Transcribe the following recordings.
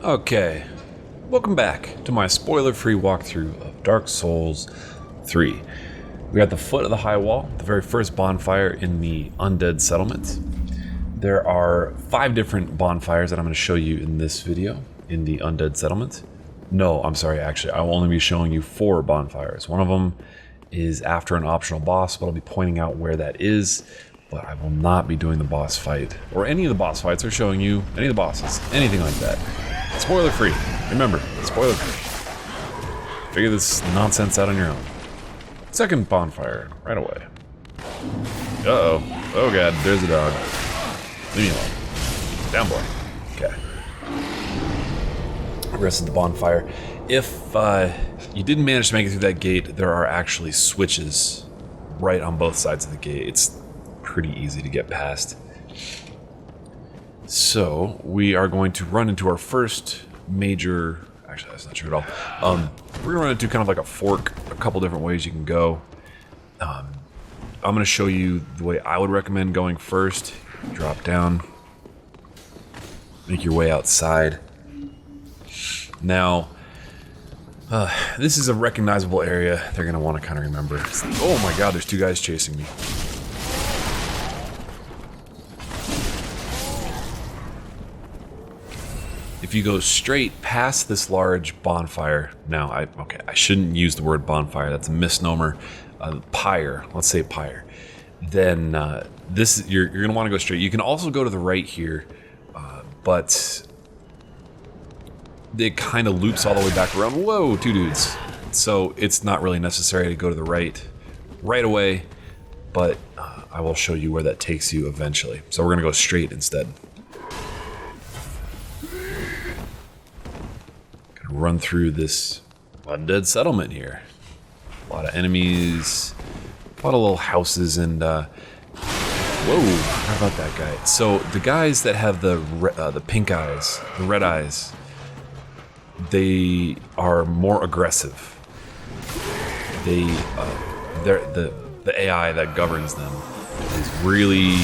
Okay, welcome back to my spoiler-free walkthrough of Dark Souls 3. We're at the foot of the high wall, the very first bonfire in the Undead Settlement. There are 5 different bonfires that I'm going to show you in this video in the Undead Settlement. No, I'm sorry, actually, I will only be showing you 4 bonfires. One of them is after an optional boss, but I'll be pointing out where that is. But I will not be doing the boss fight, or any of the boss fights, or showing you any of the bosses, anything like that. Spoiler free. Remember, spoiler free. Figure this nonsense out on your own. Second bonfire, right away. Uh-oh. Oh god, there's a dog. Leave me alone. Down boy. Okay. Rest of the bonfire. If you didn't manage to make it through that gate, there are actually switches right on both sides of the gate. It's pretty easy to get past. So we are going to run into our first major, actually that's not true at all. We're gonna run into kind of like a fork, a couple different ways you can go. I'm gonna show you the way I would recommend going first. Drop down, make your way outside. Now, this is a recognizable area they're gonna want to kind of remember. Oh my god, there's 2 guys chasing me. If you go straight past this large bonfire, now I shouldn't use the word bonfire, that's a misnomer. Pyre, let's say pyre. Then you're gonna want to go straight. You can also go to the right here, but it kind of loops all the way back around. Whoa, 2 dudes. So it's not really necessary to go to the right away, but I will show you where that takes you eventually. So we're gonna go straight instead. Run through this Undead Settlement here. A lot of enemies, a lot of little houses, and whoa, how about that guy? So the guys that have the pink eyes, the red eyes, they are more aggressive. The AI that governs them is really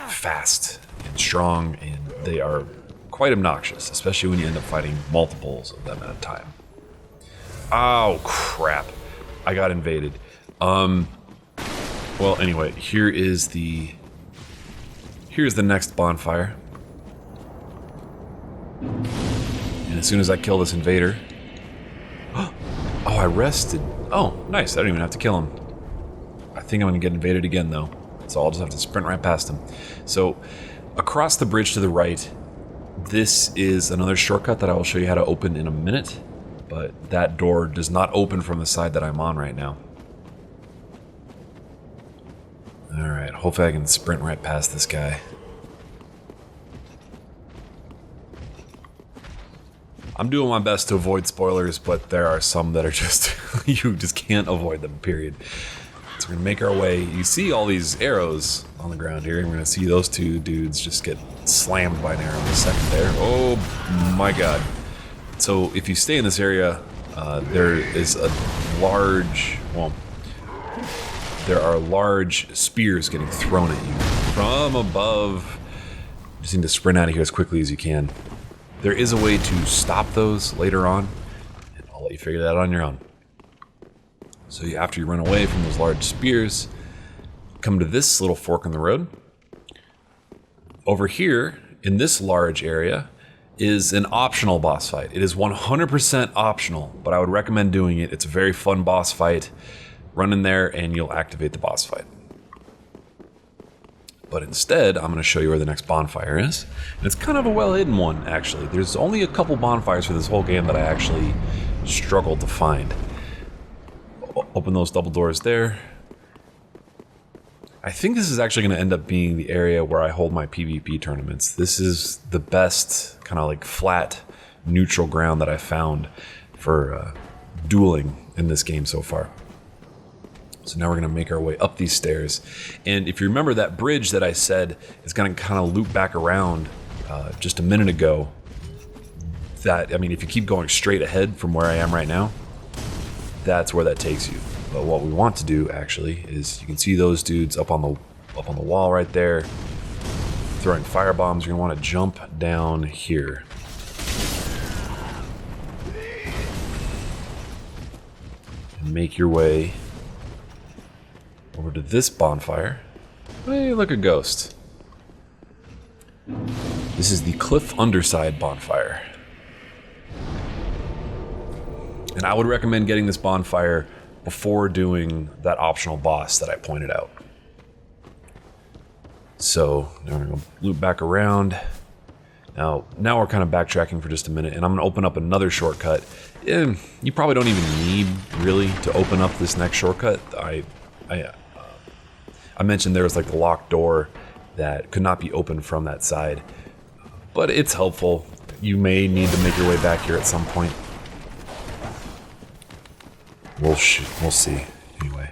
fast and strong, and they are quite obnoxious, especially when you end up fighting multiples of them at a time. Oh crap, I got invaded. Well, anyway, here's the next bonfire. And as soon as I kill this invader, oh, I rested. Oh, nice, I don't even have to kill him. I think I'm gonna get invaded again though, so I'll just have to sprint right past him. So across the bridge to the right, this is another shortcut that I will show you how to open in a minute, but that door does not open from the side that I'm on right now. Alright, hopefully I can sprint right past this guy. I'm doing my best to avoid spoilers, but there are some that are just, you just can't avoid them, period. So we're gonna make our way. You see all these arrows on the ground here, and we're gonna see those 2 dudes just get slammed by an arrow in a second there. Oh my god. So if you stay in this area, there is a large, well, there are large spears getting thrown at you from above. You just need to sprint out of here as quickly as you can. There is a way to stop those later on, and I'll let you figure that out on your own. So after you run away from those large spears, come to this little fork in the road. Over here, in this large area, is an optional boss fight. It is 100% optional, but I would recommend doing it. It's a very fun boss fight. Run in there and you'll activate the boss fight. But instead, I'm going to show you where the next bonfire is. And it's kind of a well-hidden one, actually. There's only a couple bonfires for this whole game that I actually struggled to find. Open those double doors there. I think this is actually going to end up being the area where I hold my PvP tournaments. This is the best kind of like flat, neutral ground that I found for dueling in this game so far. So now we're going to make our way up these stairs. And if you remember that bridge that I said is going to kind of loop back around just a minute ago, that, I mean, if you keep going straight ahead from where I am right now, that's where that takes you. But what we want to do actually is, you can see those dudes up on the wall right there throwing fire bombs. You're gonna want to jump down here. make your way over to this bonfire. Hey, look, a ghost. This is the cliff underside bonfire. And I would recommend getting this bonfire before doing that optional boss that I pointed out. So, now we're going to loop back around. Now we're kind of backtracking for just a minute, and I'm going to open up another shortcut. You probably don't even need, really, to open up this next shortcut. I mentioned there was like the locked door that could not be opened from that side. But it's helpful. You may need to make your way back here at some point. We'll see. Anyway,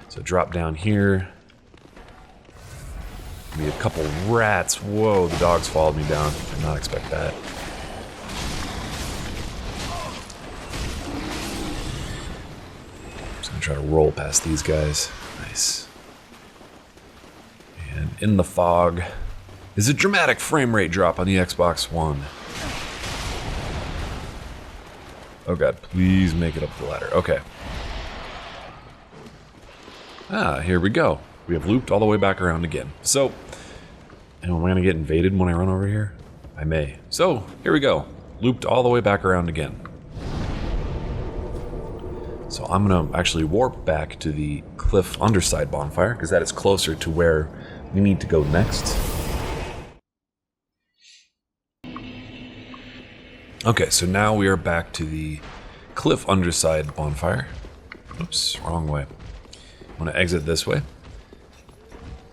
so drop down here. Maybe a couple rats. Whoa, the dogs followed me down. Did not expect that. Just gonna try to roll past these guys. Nice. And in the fog is a dramatic frame rate drop on the Xbox One. Oh god, please make it up the ladder. Okay. Ah, here we go. We have looped all the way back around again. So, am I going to get invaded when I run over here? I may. So, here we go. Looped all the way back around again. So I'm going to actually warp back to the cliff underside bonfire, because that is closer to where we need to go next. Okay, so now we are back to the cliff underside bonfire. Oops, wrong way. I'm going to exit this way.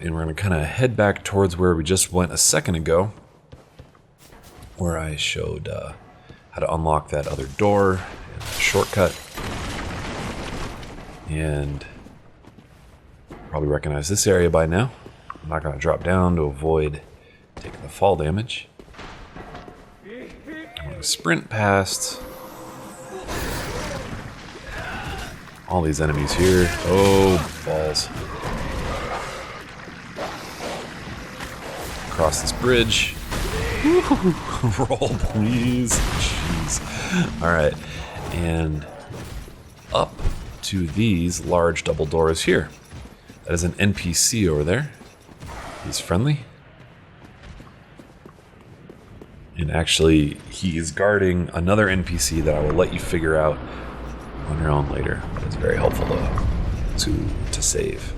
And we're going to kind of head back towards where we just went a second ago, where I showed how to unlock that other door, and shortcut. And probably recognize this area by now. I'm not going to drop down to avoid taking the fall damage. I'm going to sprint past all these enemies here. Oh, balls. Across this bridge. Roll, please. Jeez. Alright. And up to these large double doors here. That is an NPC over there. He's friendly. And actually, he is guarding another NPC that I will let you figure out on your own later. It's very helpful to save.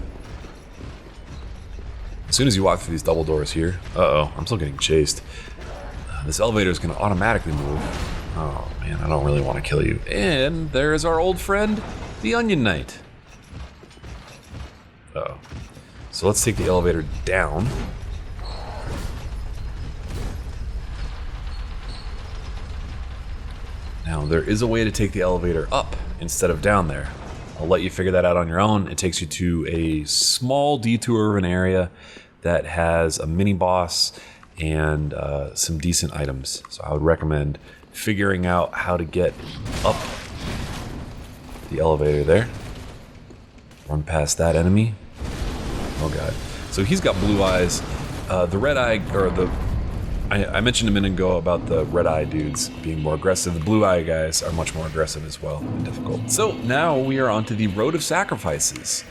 As soon as you walk through these double doors here, I'm still getting chased. This elevator is going to automatically move. Oh man, I don't really want to kill you. And there is our old friend, the Onion Knight. Uh-oh. So let's take the elevator down. Now there is a way to take the elevator up instead of down there. I'll let you figure that out on your own. It takes you to a small detour of an area that has a mini boss and some decent items. So I would recommend figuring out how to get up the elevator there. Run past that enemy. Oh god. So he's got blue eyes. The red eye, or I mentioned a minute ago about the red eye dudes being more aggressive. The blue eye guys are much more aggressive as well and difficult. So now we are onto the Road of Sacrifices,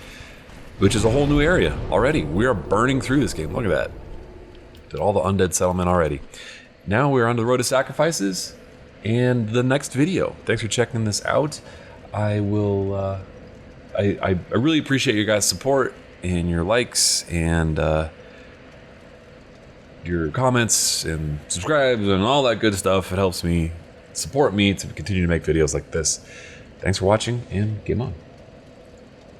which is a whole new area already. We are burning through this game. Look at that. Did all the Undead Settlement already. Now we're on the Road of Sacrifices and the next video. Thanks for checking this out. I will, I really appreciate your guys' support and your likes and your comments and subscribes and all that good stuff. It helps me support me to continue to make videos like this. Thanks for watching and game on.